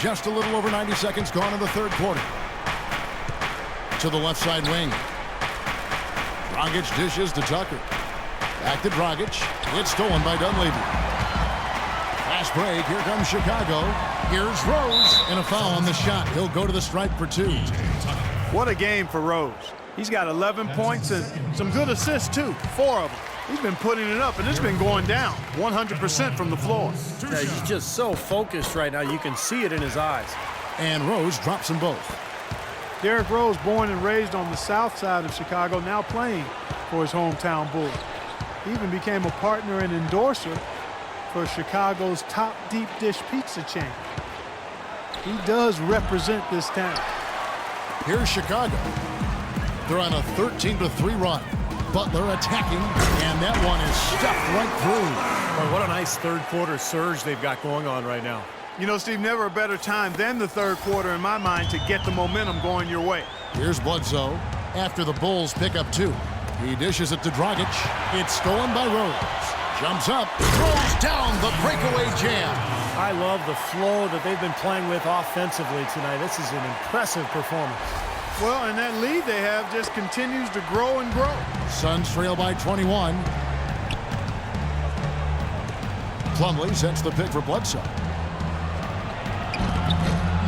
Just a little over 90 seconds gone in the third quarter. To the left side wing. Dragic dishes to Tucker. Back to Dragic. It's stolen by Dunleavy. Fast break. Here comes Chicago. Here's Rose. And a foul on the shot. He'll go to the stripe for 2. What a game for Rose. He's got 11 points and some good assists, too. 4 of them. He's been putting it up, and it's been going down 100% from the floor. Yeah, he's just so focused right now. You can see it in his eyes. And Rose drops them both. Derrick Rose, born and raised on the south side of Chicago, now playing for his hometown Bulls. He even became a partner and endorser for Chicago's top deep dish pizza chain. He does represent this town. Here's Chicago. They're on a 13-3 run. Butler attacking, and that one is stuffed right through. Boy, what a nice third quarter surge they've got going on right now. You know, Steve, never a better time than the third quarter in my mind to get the momentum going your way. Here's Bledsoe after the Bulls pick up 2. He dishes it to Dragic. It's stolen by Rose. Jumps up, throws down the breakaway jam. I love the flow that they've been playing with offensively tonight. This is an impressive performance. Well, and that lead they have just continues to grow and grow. Suns trail by 21. Plumlee sets the pick for Bledsoe.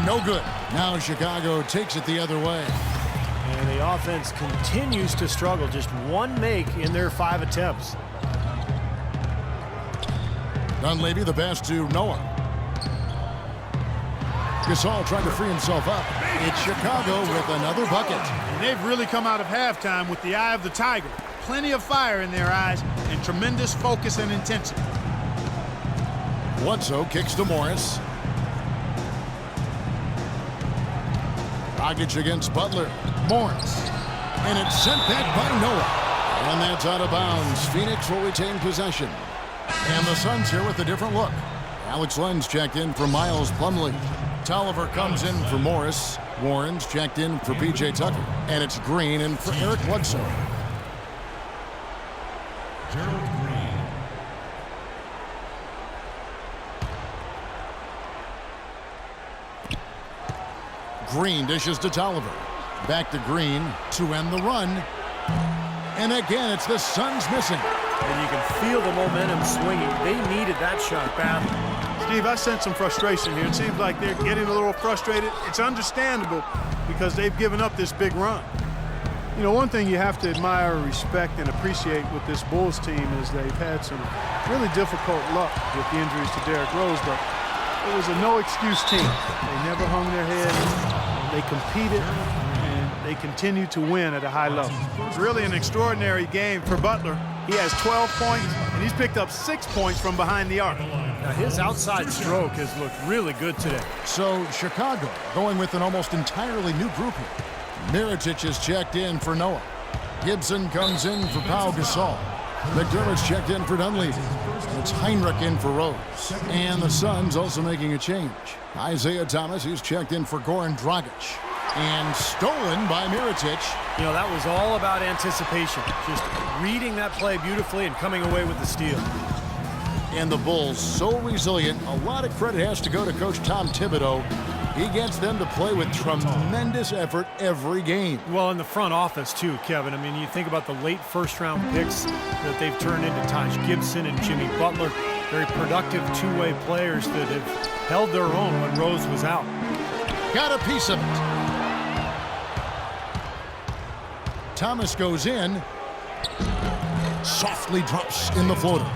No good. Now Chicago takes it the other way. And the offense continues to struggle. Just 1 make in their 5 attempts. Dunleavy the pass to Noah. Gasol trying to free himself up. It's Chicago with another bucket. And they've really come out of halftime with the eye of the tiger. Plenty of fire in their eyes and tremendous focus and intensity. Bledsoe kicks to Morris. Dragic against Butler. Morris. And it's sent back by Noah. And that's out of bounds. Phoenix will retain possession. And the Suns here with a different look. Alex Len's checked in for Miles Plumlee. Tolliver comes in for Morris. Warren's checked in for P.J. Tucker. And it's Green in for Eric Bledsoe. Gerald Green. Green dishes to Tolliver. Back to Green to end the run. And again, it's the Suns missing. And you can feel the momentum swinging. They needed that shot badly. Steve, I sense some frustration here. It seems like they're getting a little frustrated. It's understandable because they've given up this big run. You know, one thing you have to admire, respect, and appreciate with this Bulls team is they've had some really difficult luck with the injuries to Derrick Rose, but it was a no-excuse team. They never hung their head. They competed, and they continue to win at a high level. It's really an extraordinary game for Butler. He has 12 points, and he's picked up 6 points from behind the arc. Now, his outside stroke has looked really good today. So Chicago going with an almost entirely new group here. Mirotic is checked in for Noah. Gibson comes in for Pau Gasol. McDermott's checked in for Dunleavy. It's Heinrich in for Rose. And the Suns also making a change. Isaiah Thomas, he's checked in for Goran Dragic. And stolen by Mirotic. You know, that was all about anticipation. Just reading that play beautifully and coming away with the steal. And the Bulls so resilient. A lot of credit has to go to Coach Tom Thibodeau. He gets them to play with tremendous effort every game. Well, in the front office, too, Kevin. I mean, you think about the late first-round picks that they've turned into Taj Gibson and Jimmy Butler. Very productive two-way players that have held their own when Rose was out. Got a piece of it. Thomas goes in. Softly drops in the floater.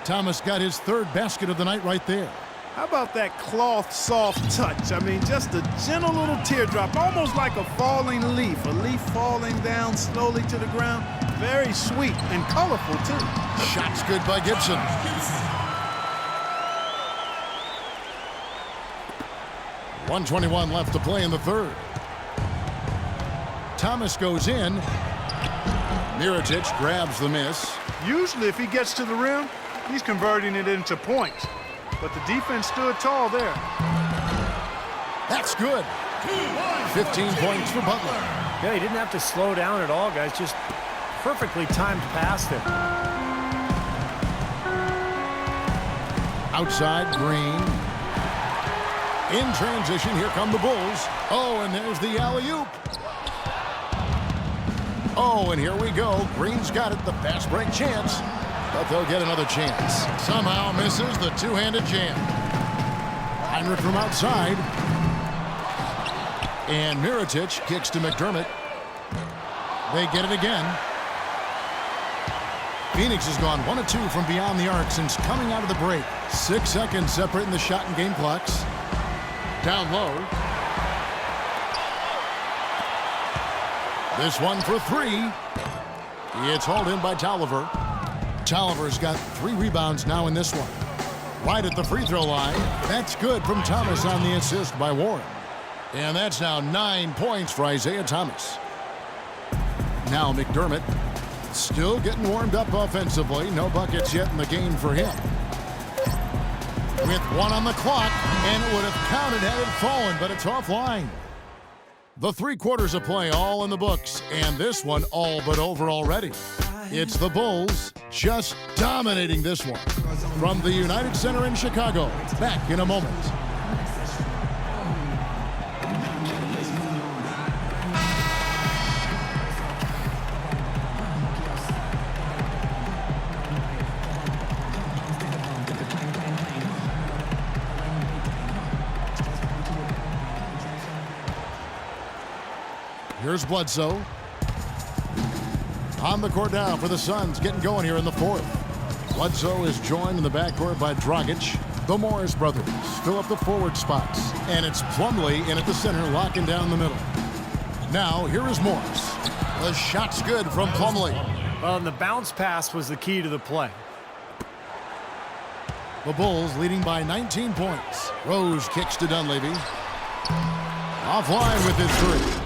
Thomas got his 3rd basket of the night right there. How about that cloth soft touch? I mean, just a gentle little teardrop, almost like a falling leaf. A leaf falling down slowly to the ground. Very sweet and colorful, too. Shot's good by Gibson. .121 left to play in the 3rd. Thomas goes in. Mirotic grabs the miss. Usually, if he gets to the rim, he's converting it into points. But the defense stood tall there. That's good. 15 points for Butler. Yeah, he didn't have to slow down at all, guys. Just perfectly timed pass there. Outside, Green. In transition, here come the Bulls. Oh, and there's the alley-oop. Oh, and here we go. Green's got it, the fast break chance. But they'll get another chance. Somehow misses the two-handed jam. Heinrich from outside. And Mirotic kicks to McDermott. They get it again. Phoenix has gone 1 of 2 from beyond the arc since coming out of the break. 6 seconds separating the shot and game clocks. Down low. This one for 3. It's hauled in by Tolliver. Tolliver's got 3 rebounds now in this one. Right at the free throw line. That's good from Thomas on the assist by Warren. And that's now 9 points for Isaiah Thomas. Now McDermott still getting warmed up offensively. No buckets yet in the game for him. With 1 on the clock, and it would have counted had it fallen, but it's offline. The 3 quarters of play all in the books, and this one all but over already. It's the Bulls just dominating this one. From the United Center in Chicago, back in a moment. Here's Bledsoe. On the court now for the Suns, getting going here in the 4th. Bledsoe is joined in the backcourt by Dragic. The Morris brothers fill up the forward spots. And it's Plumlee in at the center, locking down the middle. Now, here is Morris. The shot's good from Plumlee. Well, and the bounce pass was the key to the play. The Bulls leading by 19 points. Rose kicks to Dunleavy. Offline with his 3.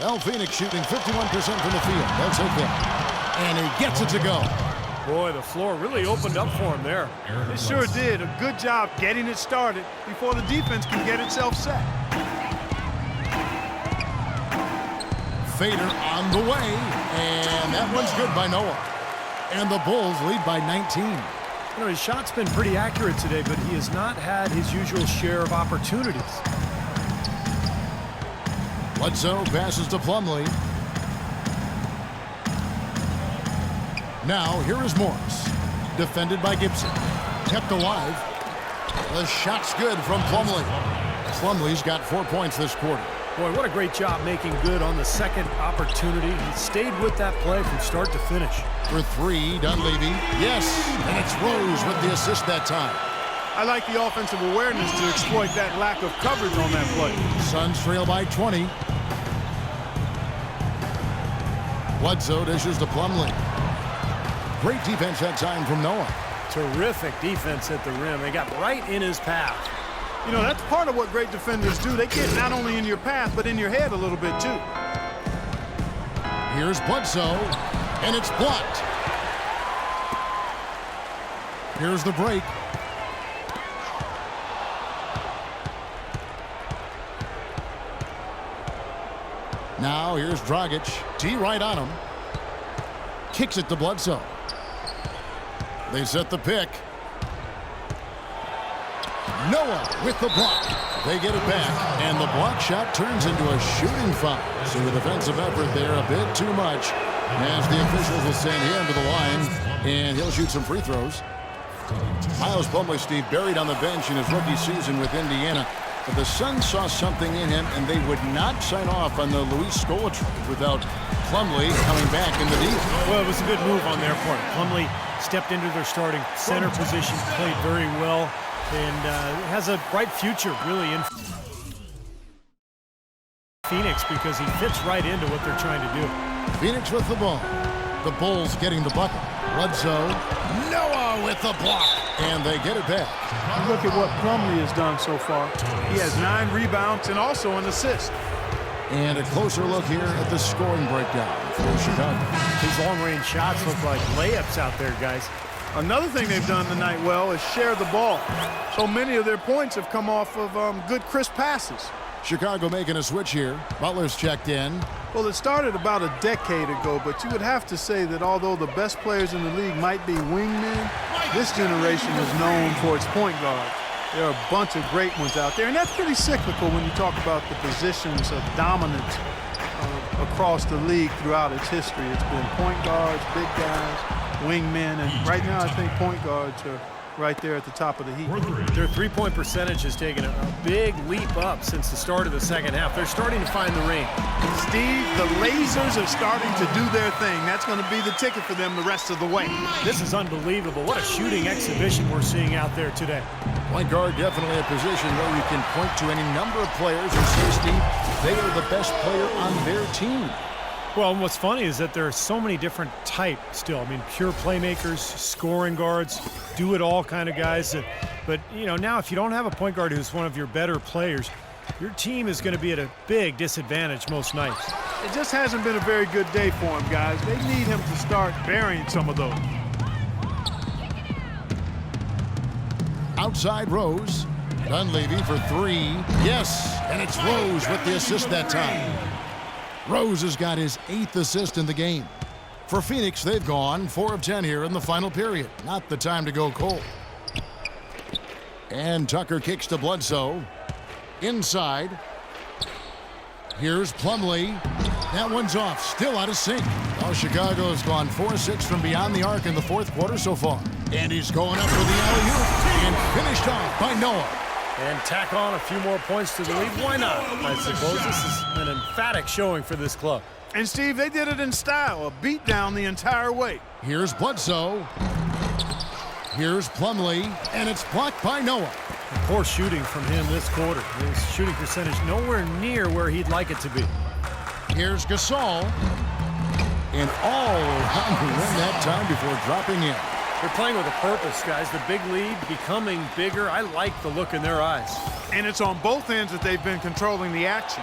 Well, Phoenix shooting 51% from the field. They'll take that. And he gets it to go. Boy, the floor really opened up for him there. It sure did. A good job getting it started before the defense can get itself set. Fader on the way. And that one's good by Noah. And the Bulls lead by 19. You know, his shot's been pretty accurate today, but he has not had his usual share of opportunities. Bledsoe passes to Plumlee. Now, here is Morris. Defended by Gibson. Kept alive. The shot's good from Plumlee. Plumlee's got 4 points this quarter. Boy, what a great job making good on the second opportunity. He stayed with that play from start to finish. For 3, Dunleavy. Yes, and it's Rose with the assist that time. I like the offensive awareness to exploit that lack of coverage on that play. Suns trail by 20. Bledsoe dishes to Plumlee. Great defense that time from Noah. Terrific defense at the rim. They got right in his path. You know, that's part of what great defenders do. They get not only in your path, but in your head a little bit, too. Here's Bledsoe, and it's blocked. Here's the break. Now here's Dragic. T right on him. Kicks it to Bledsoe. They set the pick. Noah with the block. They get it back, and the block shot turns into a shooting foul. So the defensive effort there a bit too much, as the officials will send him to the line, and he'll shoot some free throws. Miles Plumlee, Steve, buried on the bench in his rookie season with Indiana. But the Suns saw something in him, and they would not sign off on the Luis Scola trade without Plumlee coming back in the deal. Well, it was a good move on their part. Plumlee stepped into their starting center position, played very well, and has a bright future, really, in Phoenix because he fits right into what they're trying to do. Phoenix with the ball. The Bulls getting the bucket. Bledsoe. Noah with the block. And they get it back. Look at what Plumlee has done so far. He has 9 rebounds and also an assist. And a closer look here at the scoring breakdown for Chicago. These long-range shots look like layups out there, guys. Another thing they've done tonight well is share the ball. So many of their points have come off of good, crisp passes. Chicago making a switch here. Butler's checked in. Well, it started about a decade ago, but you would have to say that although the best players in the league might be wingmen, this generation is known for its point guard. There are a bunch of great ones out there, and that's pretty cyclical when you talk about the positions of dominance across the league throughout its history. It's been point guards, big guys, wingmen, and right now I think point guards are right there at the top of the heap. Their three-point percentage has taken a big leap up since the start of the second half. They're starting to find the range. Steve, the lasers are starting to do their thing. That's going to be the ticket for them the rest of the way. This is unbelievable. What a shooting exhibition we're seeing out there today. Point guard definitely a position where you can point to any number of players and say, Steve, they are the best player on their team. Well, and what's funny is that there are so many different types still. I mean, pure playmakers, scoring guards, do-it-all kind of guys. But, you know, now if you don't have a point guard who's one of your better players, your team is going to be at a big disadvantage most nights. It just hasn't been a very good day for him, guys. They need him to start burying some of those. Outside Rose. Dunleavy for three. Yes, and it's Rose with the assist that time. Rose has got his 8th assist in the game. For Phoenix, they've gone 4 of 10 here in the final period. Not the time to go cold. And Tucker kicks to Bledsoe. Inside. Here's Plumlee. That one's off. Still out of sync. Well, Chicago's gone 4-6 from beyond the arc in the fourth quarter so far. And he's going up for the alley-oop. And finished off by Noah. And tack on a few more points to the lead. Why not? I suppose this is an emphatic showing for this club. And, Steve, they did it in style, a beat down the entire way. Here's Bledsoe. Here's Plumlee, and it's blocked by Noah. Poor shooting from him this quarter. His shooting percentage nowhere near where he'd like it to be. Here's Gasol. And all around the rim that time before dropping in. They're playing with a purpose, guys. The big lead becoming bigger. I like the look in their eyes. And it's on both ends that they've been controlling the action.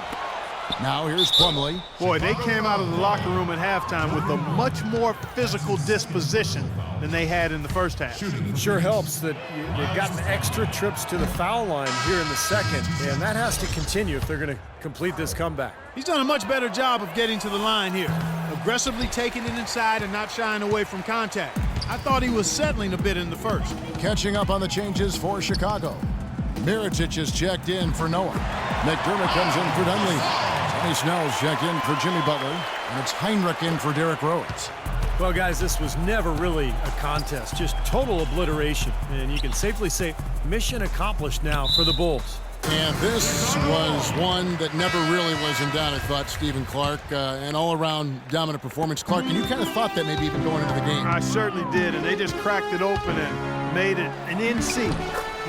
Now here's Plumlee. Boy, they came out of the locker room at halftime with a much more physical disposition than they had in the first half. Sure helps that they've gotten extra trips to the foul line here in the second, and that has to continue if they're going to complete this comeback. He's done a much better job of getting to the line here, aggressively taking it inside and not shying away from contact. I thought he was settling a bit in the first. Catching up on the changes for Chicago. Mirotic is checked in for Noah. McDermott comes in for Dunleavy. Tony Snell's checked in for Jimmy Butler. And it's Heinrich in for Derrick Rose. Well, guys, this was never really a contest, just total obliteration. And you can safely say mission accomplished now for the Bulls. And this was one that never really was in doubt, I thought, Stephen Clark. An all-around dominant performance. Clark, and you kind of thought that maybe even going into the game. I certainly did, and they just cracked it open and made it an in-sync.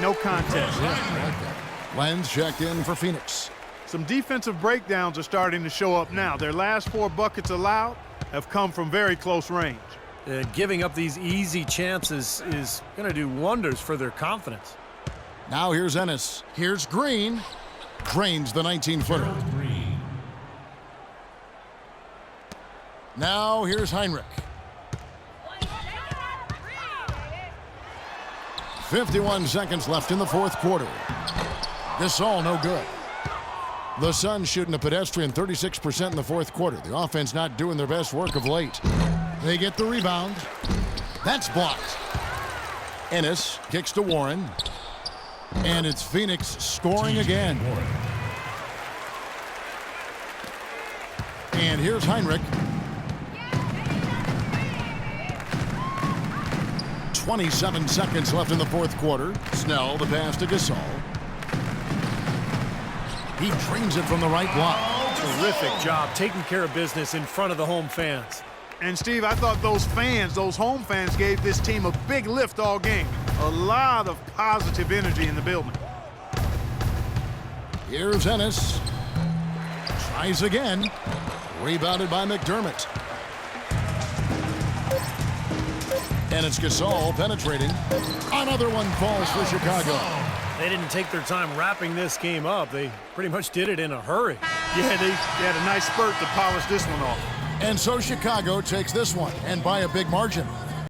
No contest. Yeah, I like that. Lenz checked in for Phoenix. Some defensive breakdowns are starting to show up now. Their last 4 buckets allowed have come from very close range. Giving up these easy chances is going to do wonders for their confidence. Now here's Ennis. Here's Green. Drains the 19-footer. Now here's Heinrich. 51 seconds left in the fourth quarter. Gasol no good. The Suns shooting a pedestrian 36% in the fourth quarter. The offense not doing their best work of late. They get the rebound. That's blocked. Ennis kicks to Warren. And it's Phoenix scoring again. And here's Heinrich. 27 seconds left in the fourth quarter. Snell, the pass to Gasol. He drains it from the right block. Terrific job taking care of business in front of the home fans. And, Steve, I thought those home fans, gave this team a big lift all game. A lot of positive energy in the building. Here's Ennis. Tries again. Rebounded by McDermott. And it's Gasol penetrating. Another one falls for Chicago. They didn't take their time wrapping this game up. They pretty much did it in a hurry. Yeah, they had a nice spurt to polish this one off. And so Chicago takes this one, and by a big margin,